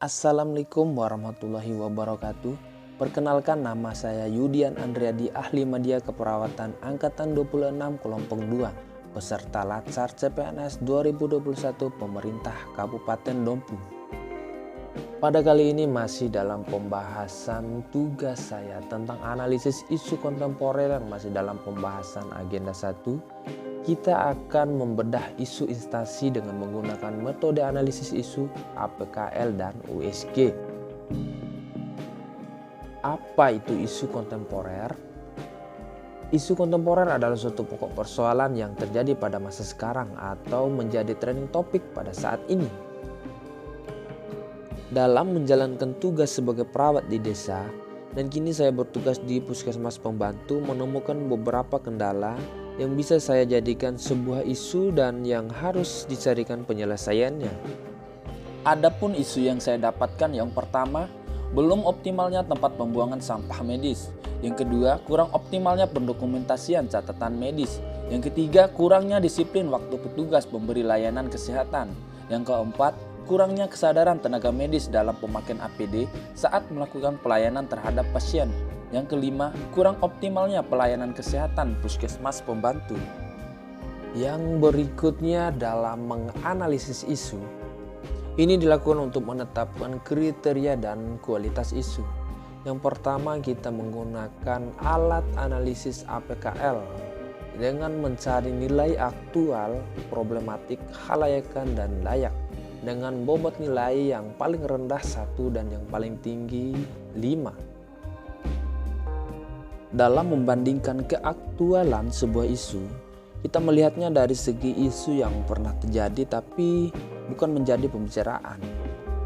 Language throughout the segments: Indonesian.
Assalamualaikum warahmatullahi wabarakatuh. Perkenalkan, nama saya Yudian Andriadi, ahli media keperawatan angkatan 26 kelompok 2, peserta Latsar CPNS 2021 pemerintah Kabupaten Dompu. Pada kali ini masih dalam pembahasan tugas saya tentang analisis isu kontemporer yang masih dalam pembahasan agenda 1. Kita akan membedah isu instansi dengan menggunakan metode analisis isu APKL dan USG. Apa itu isu kontemporer? Isu kontemporer adalah suatu pokok persoalan yang terjadi pada masa sekarang atau menjadi trending topik pada saat ini. Dalam menjalankan tugas sebagai perawat di desa, dan kini saya bertugas di Puskesmas Pembantu, menemukan beberapa kendala yang bisa saya jadikan sebuah isu dan yang harus dicarikan penyelesaiannya. Adapun isu yang saya dapatkan, yang pertama, belum optimalnya tempat pembuangan sampah medis. Yang kedua, kurang optimalnya pendokumentasian catatan medis. Yang ketiga, kurangnya disiplin waktu petugas pemberi layanan kesehatan. Yang keempat, kurangnya kesadaran tenaga medis dalam pemakaian APD saat melakukan pelayanan terhadap pasien. Yang kelima, kurang optimalnya pelayanan kesehatan Puskesmas Pembantu. Yang berikutnya dalam menganalisis isu, ini dilakukan untuk menetapkan kriteria dan kualitas isu. Yang pertama, kita menggunakan alat analisis APKL dengan mencari nilai aktual, problematik, khalayakan, dan layak dengan bobot nilai yang paling rendah 1 dan yang paling tinggi 5. Dalam membandingkan keaktualan sebuah isu, kita melihatnya dari segi isu yang pernah terjadi tapi bukan menjadi pembicaraan,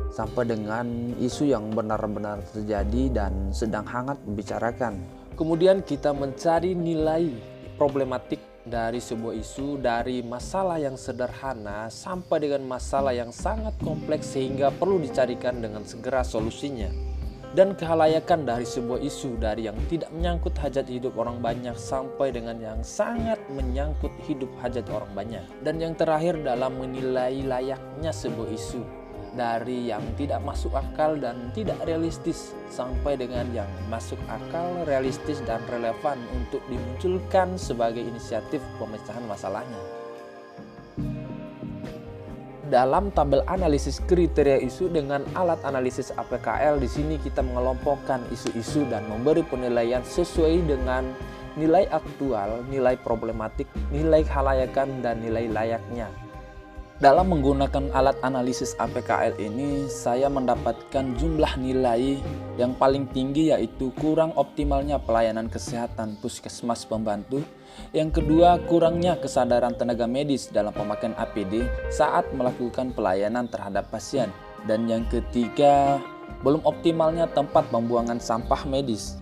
sampai dengan isu yang benar-benar terjadi dan sedang hangat dibicarakan. Kemudian kita mencari nilai problematik dari sebuah isu, dari masalah yang sederhana sampai dengan masalah yang sangat kompleks sehingga perlu dicarikan dengan segera solusinya. Dan kehalayakan dari sebuah isu, dari yang tidak menyangkut hajat hidup orang banyak sampai dengan yang sangat menyangkut hidup hajat orang banyak. Dan yang terakhir, dalam menilai layaknya sebuah isu, dari yang tidak masuk akal dan tidak realistis sampai dengan yang masuk akal, realistis, dan relevan untuk dimunculkan sebagai inisiatif pemecahan masalahnya. Dalam tabel analisis kriteria isu dengan alat analisis APKL, di sini kita mengelompokkan isu-isu dan memberi penilaian sesuai dengan nilai aktual, nilai problematik, nilai khalayakan, dan nilai layaknya. Dalam menggunakan alat analisis APKL ini, saya mendapatkan jumlah nilai yang paling tinggi, yaitu kurang optimalnya pelayanan kesehatan Puskesmas Pembantu. Yang kedua, kurangnya kesadaran tenaga medis dalam pemakaian APD saat melakukan pelayanan terhadap pasien. Dan yang ketiga, belum optimalnya tempat pembuangan sampah medis.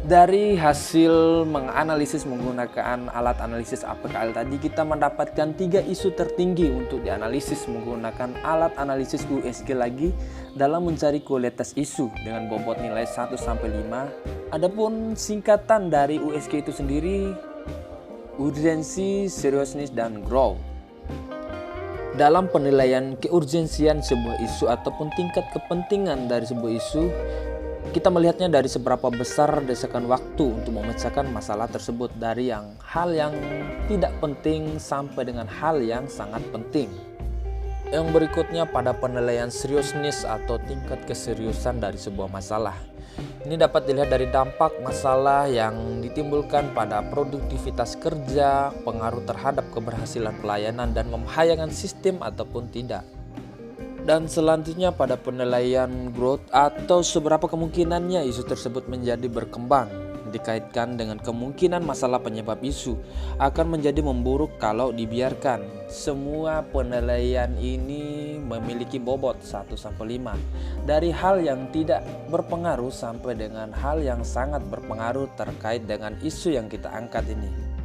Dari hasil menganalisis menggunakan alat analisis APKL tadi, kita mendapatkan 3 isu tertinggi untuk dianalisis menggunakan alat analisis USG lagi dalam mencari kualitas isu dengan bobot nilai 1-5. Adapun singkatan dari USG itu sendiri, urgensi, seriousness, dan grow. Dalam penilaian keurgensian sebuah isu ataupun tingkat kepentingan dari sebuah isu, kita melihatnya dari seberapa besar desakan waktu untuk memecahkan masalah tersebut, dari hal yang tidak penting sampai dengan hal yang sangat penting. Yang berikutnya pada penilaian seriousness atau tingkat keseriusan dari sebuah masalah. Ini dapat dilihat dari dampak masalah yang ditimbulkan pada produktivitas kerja, pengaruh terhadap keberhasilan pelayanan, dan membahayakan sistem ataupun tidak. Dan selanjutnya pada penilaian growth atau seberapa kemungkinannya isu tersebut menjadi berkembang, dikaitkan dengan kemungkinan masalah penyebab isu akan menjadi memburuk kalau dibiarkan. Semua penilaian ini memiliki bobot 1-5, dari hal yang tidak berpengaruh sampai dengan hal yang sangat berpengaruh terkait dengan isu yang kita angkat ini.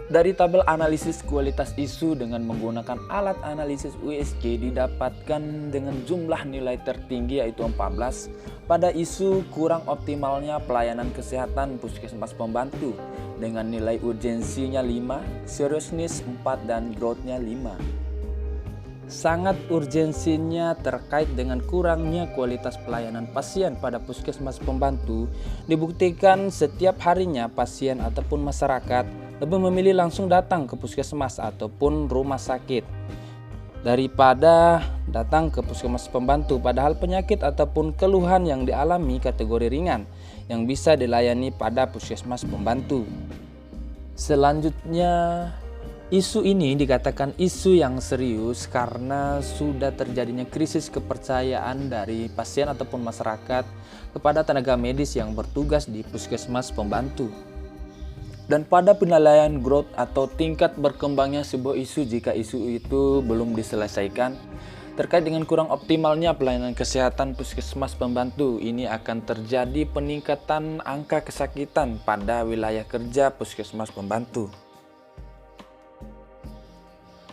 Dari tabel analisis kualitas isu dengan menggunakan alat analisis USG didapatkan dengan jumlah nilai tertinggi, yaitu 14 pada isu kurang optimalnya pelayanan kesehatan Puskesmas Pembantu dengan nilai urgensinya 5, seriousness 4, dan growth-nya 5. Sangat urgensinya terkait dengan kurangnya kualitas pelayanan pasien pada puskesmas pembantu dibuktikan setiap harinya pasien ataupun masyarakat lebih memilih langsung datang ke puskesmas ataupun rumah sakit daripada datang ke puskesmas pembantu, padahal penyakit ataupun keluhan yang dialami kategori ringan yang bisa dilayani pada puskesmas pembantu. Selanjutnya, isu ini dikatakan isu yang serius karena sudah terjadinya krisis kepercayaan dari pasien ataupun masyarakat kepada tenaga medis yang bertugas di puskesmas pembantu. Dan pada penilaian growth atau tingkat berkembangnya sebuah isu jika isu itu belum diselesaikan terkait dengan kurang optimalnya pelayanan kesehatan puskesmas pembantu, ini akan terjadi peningkatan angka kesakitan pada wilayah kerja puskesmas pembantu.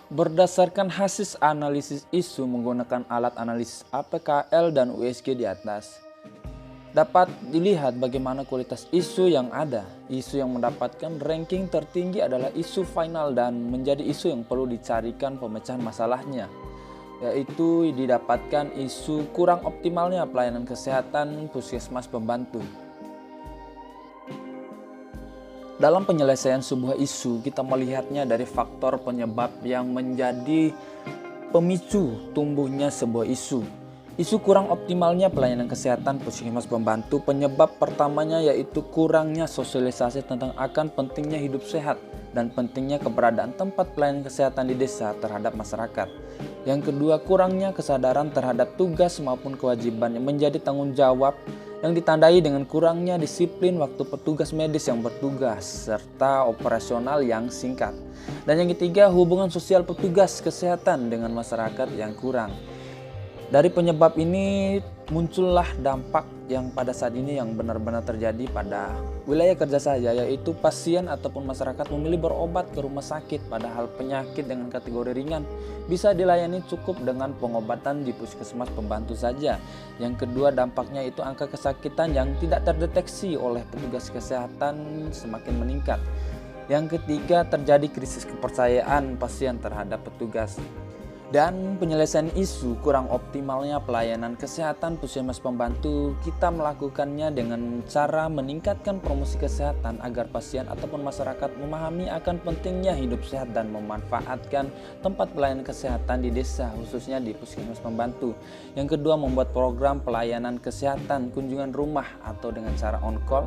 Berdasarkan hasil analisis isu menggunakan alat analisis APKL dan USG di atas, dapat dilihat bagaimana kualitas isu yang ada. Isu yang mendapatkan ranking tertinggi adalah isu final dan menjadi isu yang perlu dicarikan pemecahan masalahnya, yaitu didapatkan isu kurang optimalnya pelayanan kesehatan puskesmas pembantu. Dalam penyelesaian sebuah isu, kita melihatnya dari faktor penyebab yang menjadi pemicu tumbuhnya sebuah isu. Isu kurang optimalnya pelayanan kesehatan puskesmas pembantu, penyebab pertamanya yaitu kurangnya sosialisasi tentang akan pentingnya hidup sehat dan pentingnya keberadaan tempat pelayanan kesehatan di desa terhadap masyarakat. Yang kedua, kurangnya kesadaran terhadap tugas maupun kewajiban yang menjadi tanggung jawab yang ditandai dengan kurangnya disiplin waktu petugas medis yang bertugas serta operasional yang singkat. Dan yang ketiga, hubungan sosial petugas kesehatan dengan masyarakat yang kurang. Dari penyebab ini muncullah dampak yang pada saat ini yang benar-benar terjadi pada wilayah kerja saya, yaitu pasien ataupun masyarakat memilih berobat ke rumah sakit padahal penyakit dengan kategori ringan bisa dilayani cukup dengan pengobatan di puskesmas pembantu saja. Yang kedua, dampaknya itu angka kesakitan yang tidak terdeteksi oleh petugas kesehatan semakin meningkat. Yang ketiga, terjadi krisis kepercayaan pasien terhadap petugas. Dan penyelesaian isu kurang optimalnya pelayanan kesehatan puskesmas pembantu, kita melakukannya dengan cara meningkatkan promosi kesehatan agar pasien ataupun masyarakat memahami akan pentingnya hidup sehat dan memanfaatkan tempat pelayanan kesehatan di desa, khususnya di puskesmas pembantu. Yang kedua, membuat program pelayanan kesehatan kunjungan rumah atau dengan cara on call.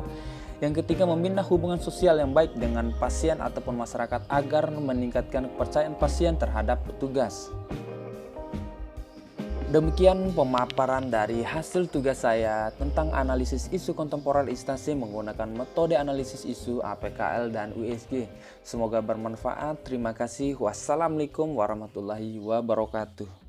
Yang ketiga, membina hubungan sosial yang baik dengan pasien ataupun masyarakat agar meningkatkan kepercayaan pasien terhadap petugas. Demikian pemaparan dari hasil tugas saya tentang analisis isu kontemporer instansi menggunakan metode analisis isu APKL dan USG. Semoga bermanfaat. Terima kasih. Wassalamualaikum warahmatullahi wabarakatuh.